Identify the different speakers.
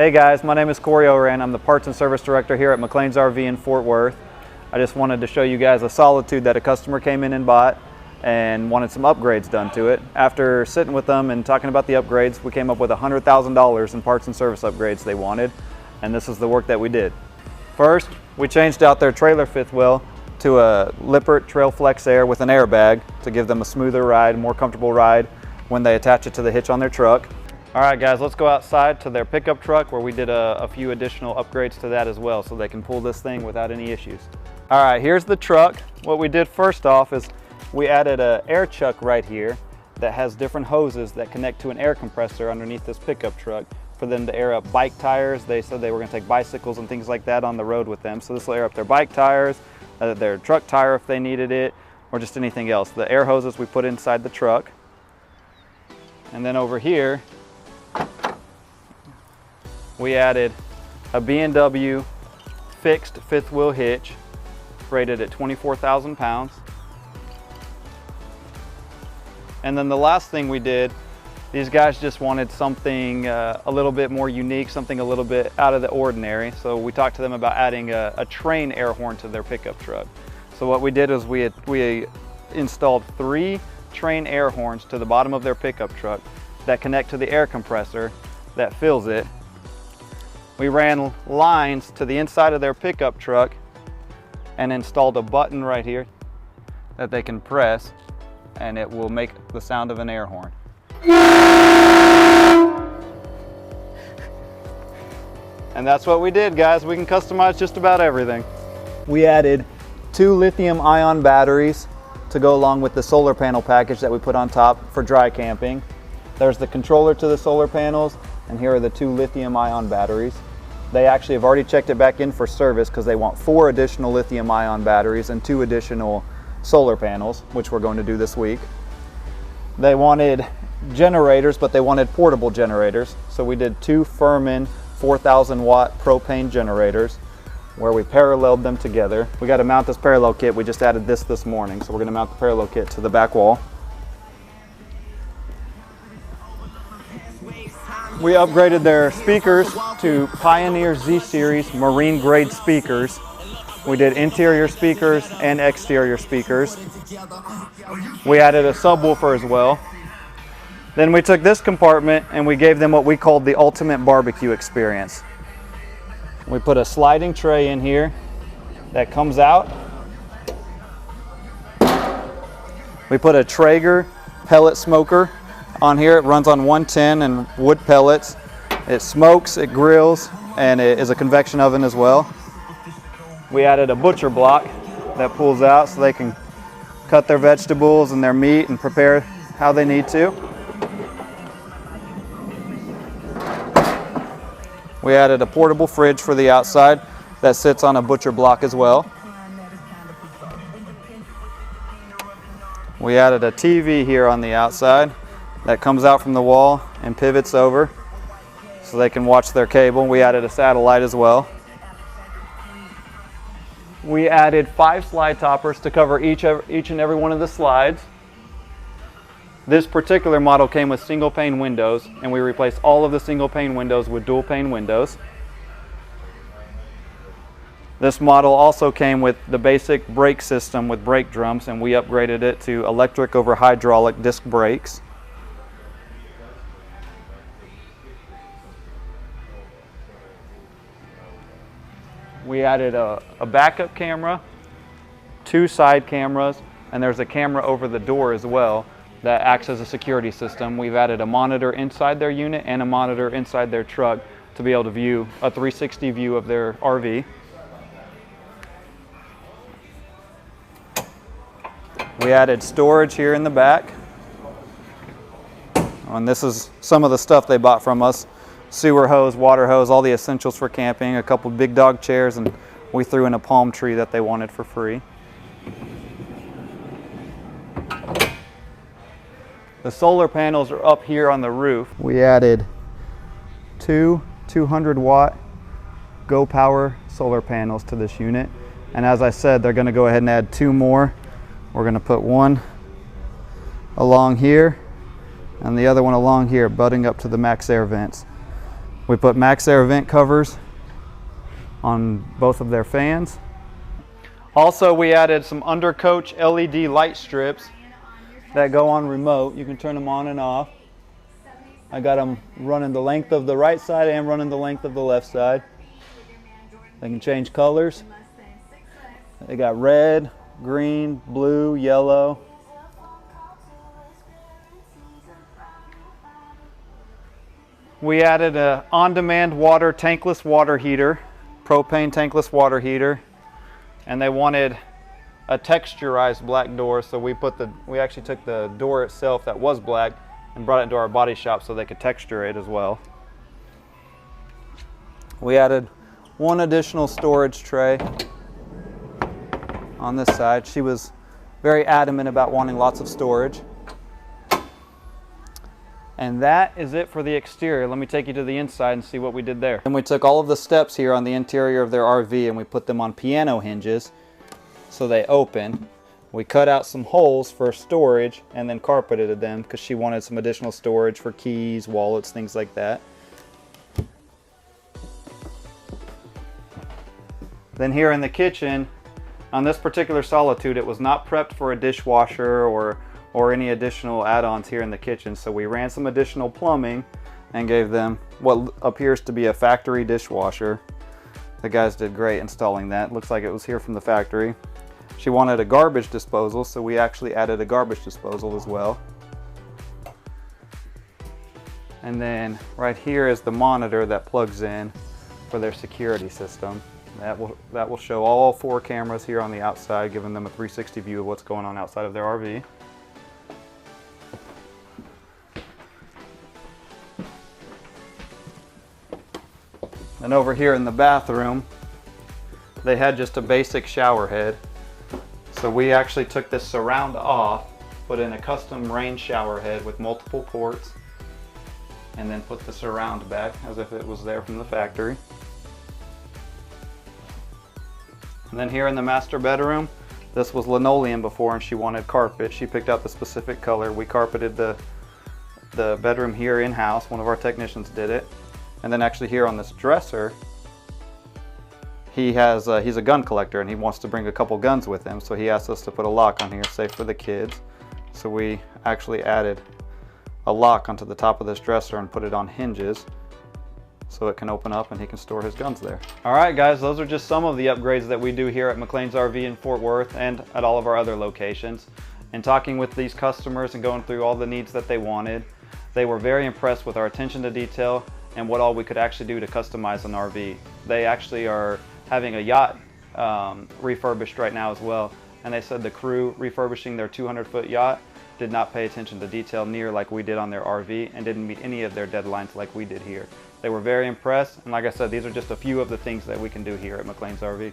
Speaker 1: Hey guys, my name is Corey Oran. I'm the Parts and Service Director here at McClain's RV in Fort Worth. I just wanted to show you guys a Solitude that a customer came in and bought and wanted some upgrades done to it. After sitting with them and talking about the upgrades, we came up with $100,000 in parts and service upgrades they wanted, and this is the work that we did. First, we changed out their trailer fifth wheel to a Lippert Trail Flex Air with an airbag to give them a smoother ride, more comfortable ride when they attach it to the hitch on their truck. All right guys, let's go outside to their pickup truck where we did a few additional upgrades to that as well so they can pull this thing without any issues. All right, here's the truck. What we did first off is we added an air chuck right here that has different hoses that connect to an air compressor underneath this pickup truck for them to air up bike tires. They said they were gonna take bicycles and things like that on the road with them. So this will air up their bike tires, their truck tire if they needed it, or just anything else. The air hoses we put inside the truck. And then over here, we added a B&W fixed fifth wheel hitch rated at 24,000 pounds. And then the last thing we did, these guys just wanted something a little bit more unique, something a little bit out of the ordinary. So we talked to them about adding a train air horn to their pickup truck. So what we did is we installed 3 train air horns to the bottom of their pickup truck that connect to the air compressor that fills it. We ran lines to the inside of their pickup truck and installed a button right here that they can press, and it will make the sound of an air horn. And that's what we did, guys. We can customize just about everything. We added 2 lithium-ion batteries to go along with the solar panel package that we put on top for dry camping. There's the controller to the solar panels, and here are the 2 lithium-ion batteries. They actually have already checked it back in for service because they want 4 additional lithium-ion batteries and 2 additional solar panels, which we're going to do this week. They wanted generators, but they wanted portable generators. So we did 2 Furman 4,000 watt propane generators where we paralleled them together. We got to mount this parallel kit. We just added this morning. So we're going to mount the parallel kit to the back wall. We upgraded their speakers to Pioneer Z-Series marine grade speakers. We did interior speakers and exterior speakers. We added a subwoofer as well. Then we took this compartment and we gave them what we called the ultimate barbecue experience. We put a sliding tray in here that comes out. We put a Traeger pellet smoker on here. It runs on 110 and wood pellets. It smokes, it grills, and it is a convection oven as well. We added a butcher block that pulls out so they can cut their vegetables and their meat and prepare how they need to. We added a portable fridge for the outside that sits on a butcher block as well. We added a TV here on the outside that comes out from the wall and pivots over so they can watch their cable. We added a satellite as well. We added 5 slide toppers to cover each and every one of the slides. This particular model came with single pane windows, and we replaced all of the single pane windows with dual pane windows. This model also came with the basic brake system with brake drums, and we upgraded it to electric over hydraulic disc brakes. We added a backup camera, 2 side cameras, and there's a camera over the door as well that acts as a security system. We've added a monitor inside their unit and a monitor inside their truck to be able to view a 360 view of their RV. We added storage here in the back. And this is some of the stuff they bought from us. Sewer hose, water hose, all the essentials for camping, a couple big dog chairs, and we threw in a palm tree that they wanted for free. The solar panels are up here on the roof. We added 2 200 watt Go Power solar panels to this unit. And as I said, they're gonna go ahead and add 2 more. We're gonna put one along here and the other one along here, butting up to the max air vents. We put Max Air vent covers on both of their fans. Also, we added some undercoach LED light strips that go on remote. You can turn them on and off. I got them running the length of the right side and running the length of the left side. They can change colors. They got red, green, blue, yellow. We added an on-demand water tankless water heater, propane tankless water heater, and they wanted a texturized black door, so we actually took the door itself that was black and brought it into our body shop so they could texture it as well. We added one additional storage tray on this side. She was very adamant about wanting lots of storage. And that is it for the exterior. Let me take you to the inside and see what we did there. And we took all of the steps here on the interior of their RV and we put them on piano hinges so they open. We cut out some holes for storage and then carpeted them because she wanted some additional storage for keys, wallets, things like that. Then here in the kitchen, on this particular Solitude, it was not prepped for a dishwasher or any additional add-ons here in the kitchen, so we ran some additional plumbing and gave them what appears to be a factory dishwasher. The guys did great installing that. Looks like it was here from the factory. She wanted a garbage disposal, so we actually added a garbage disposal as well. And then right here is the monitor that plugs in for their security system. That will show all 4 cameras here on the outside, giving them a 360 view of what's going on outside of their RV. And over here in the bathroom, they had just a basic shower head. So we actually took this surround off, put in a custom rain shower head with multiple ports, and then put the surround back as if it was there from the factory. And then here in the master bedroom, this was linoleum before and she wanted carpet. She picked out the specific color. We carpeted the bedroom here in-house. One of our technicians did it. And then actually here on this dresser, he's a gun collector and he wants to bring a couple guns with him. So he asked us to put a lock on here, safe for the kids. So we actually added a lock onto the top of this dresser and put it on hinges so it can open up and he can store his guns there. All right guys, those are just some of the upgrades that we do here at McClain's RV in Fort Worth and at all of our other locations. And talking with these customers and going through all the needs that they wanted, they were very impressed with our attention to detail and what all we could actually do to customize an RV. They actually are having a yacht refurbished right now as well. And they said the crew refurbishing their 200-foot yacht did not pay attention to detail near like we did on their RV and didn't meet any of their deadlines like we did here. They were very impressed, and like I said, these are just a few of the things that we can do here at McClain's RV.